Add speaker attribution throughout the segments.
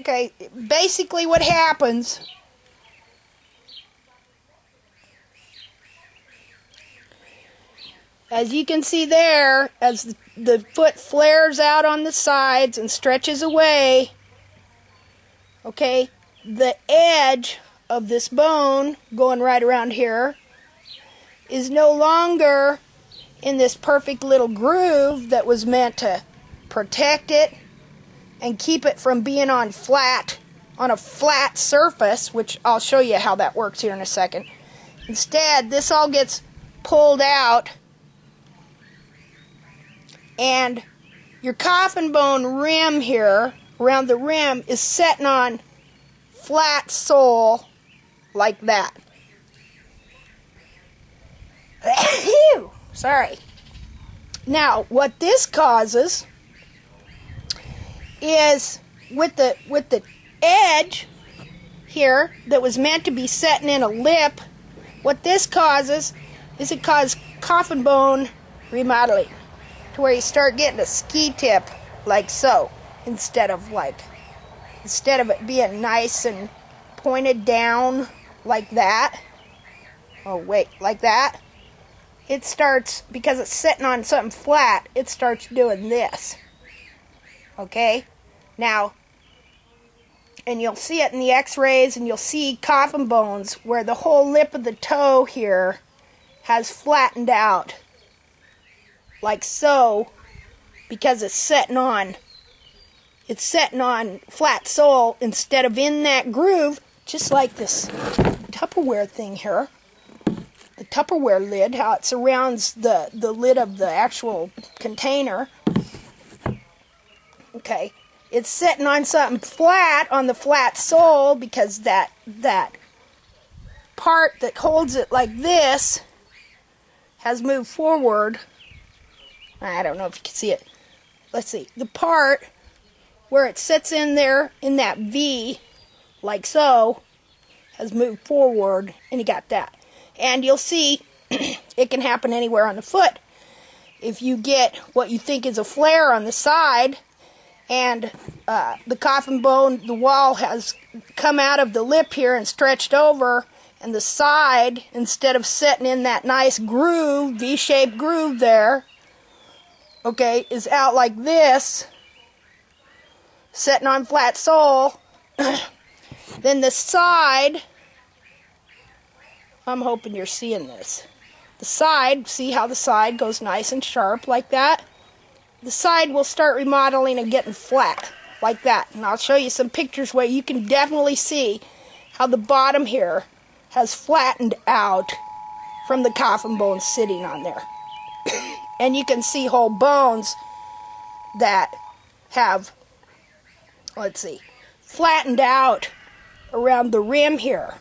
Speaker 1: Okay, basically what happens as you can see there, as the foot flares out on the sides and stretches away, okay, the edge of this bone going right around here is no longer in this perfect little groove that was meant to protect it and keep it from being on a flat surface, which I'll show you how that works here in a second. Instead, this all gets pulled out, and your coffin bone rim here, around the rim, is setting on flat sole like that. Sorry. Now, what this causes is with the edge here that was meant to be setting in a lip, what this causes is it causes coffin bone remodeling, to where you start getting a ski tip like so, instead of it being nice and pointed down like that. Oh wait, like that. It starts, because it's sitting on something flat, it starts doing this. Okay? Now, and you'll see it in the x-rays, and you'll see coffin bones where the whole lip of the toe here has flattened out like so, because it's setting on flat sole instead of in that groove, just like this Tupperware thing here. The Tupperware lid, how it surrounds the lid of the actual container. Okay, it's sitting on something flat, on the flat sole, because that part that holds it like this has moved forward. I don't know if you can see it. Let's see. The part where it sits in there in that V, like so, has moved forward, and you got that. And you'll see it can happen anywhere on the foot. If you get what you think is a flare on the side, and the coffin bone, the wall has come out of the lip here and stretched over, and the side, instead of sitting in that nice groove, V-shaped groove there, okay, is out like this, sitting on flat sole, then the side, I'm hoping you're seeing this. The side, see how the side goes nice and sharp like that? The side will start remodeling and getting flat like that. And I'll show you some pictures where you can definitely see how the bottom here has flattened out from the coffin bone sitting on there. And you can see whole bones that have, let's see, flattened out around the rim here,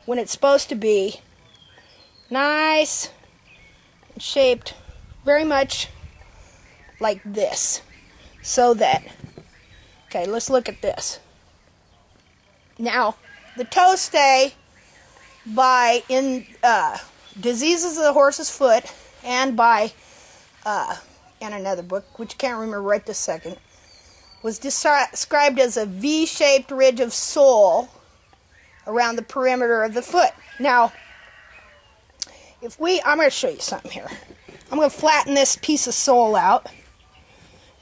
Speaker 1: when it's supposed to be nice and shaped very much like this. So that, okay, let's look at this. Now, the toe stay in Diseases of the Horse's Foot, and by in another book, which I can't remember right this second, was described as a V-shaped ridge of sole around the perimeter of the foot. Now, I'm going to show you something here. I'm going to flatten this piece of sole out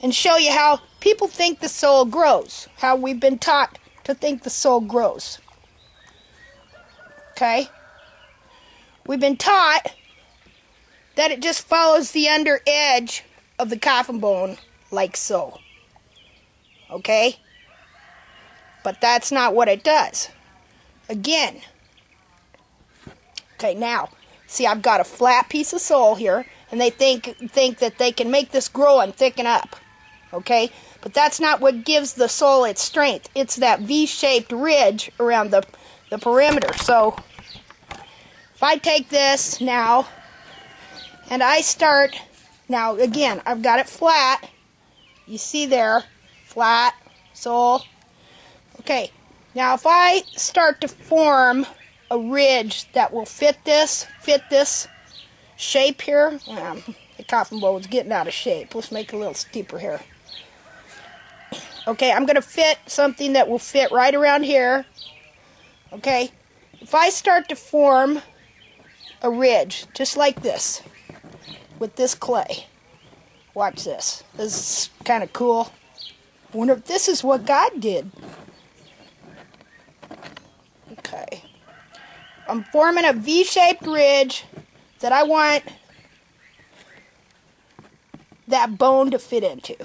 Speaker 1: and show you how people think the sole grows, how we've been taught to think the sole grows. Okay? We've been taught that it just follows the under edge of the coffin bone like so. Okay? But that's not what it does. Again. Okay, now, see, I've got a flat piece of sole here, and they think that they can make this grow and thicken up. Okay? But that's not what gives the sole its strength. It's that V-shaped ridge around the perimeter. So, if I take this now, and I start, now again, I've got it flat. You see there, flat, sole. Okay, now if I start to form a ridge that will fit this shape here, the coffin bone's getting out of shape. Let's make it a little steeper here. Okay, I'm going to fit something that will fit right around here. Okay, if I start to form a ridge, just like this, with this clay. Watch this. This is kind of cool. I wonder if this is what God did. Okay. I'm forming a V-shaped ridge that I want that bone to fit into.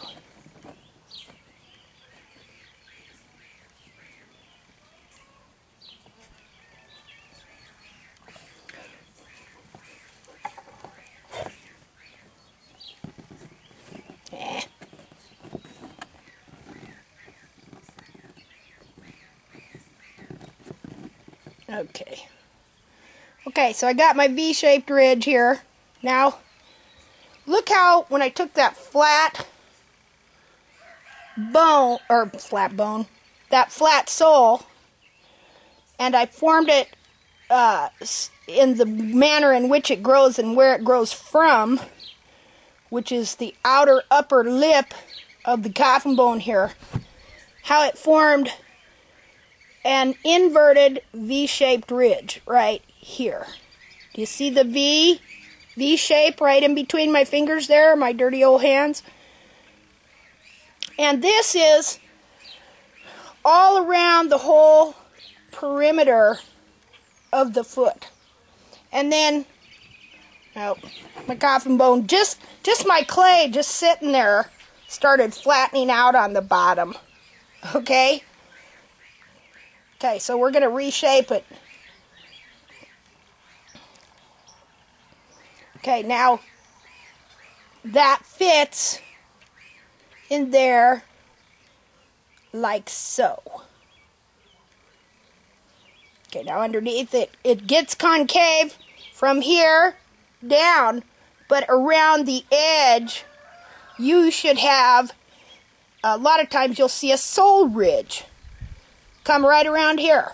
Speaker 1: Okay, so I got my V-shaped ridge here. Now, look how when I took that flat sole, and I formed it in the manner in which it grows and where it grows from, which is the outer upper lip of the coffin bone here, how it formed an inverted V-shaped ridge right here. Do you see the V shape right in between my fingers there, my dirty old hands? And this is all around the whole perimeter of the foot. And then, my coffin bone, just my clay just sitting there started flattening out on the bottom. Okay? Okay, so we're going to reshape it. Okay, now that fits in there like so. Okay, now underneath it gets concave from here down, but around the edge you should have, a lot of times you'll see a sole ridge come right around here.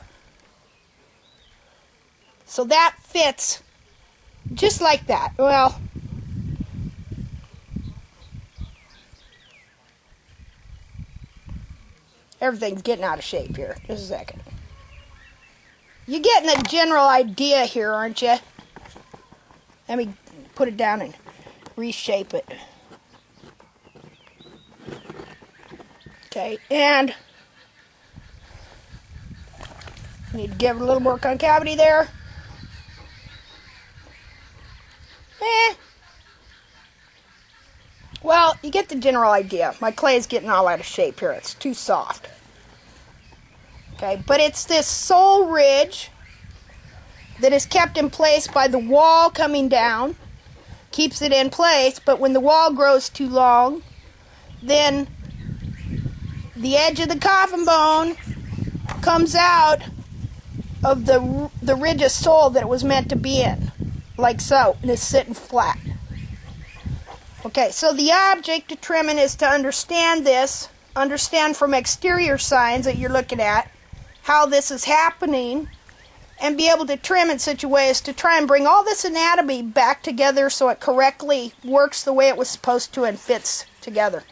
Speaker 1: So that fits just like that. Well, everything's getting out of shape here. Just a second. You're getting the general idea here, aren't you? Let me put it down and reshape it. Okay, and need to give it a little more concavity there. Well, you get the general idea. My clay is getting all out of shape here. It's too soft. Okay, but it's this sole ridge that is kept in place by the wall coming down. Keeps it in place, but when the wall grows too long, then the edge of the coffin bone comes out of the ridge of sole that it was meant to be in, like so, and it's sitting flat. Okay, so the object to trimming is to understand this, understand from exterior signs that you're looking at how this is happening, and be able to trim in such a way as to try and bring all this anatomy back together so it correctly works the way it was supposed to and fits together.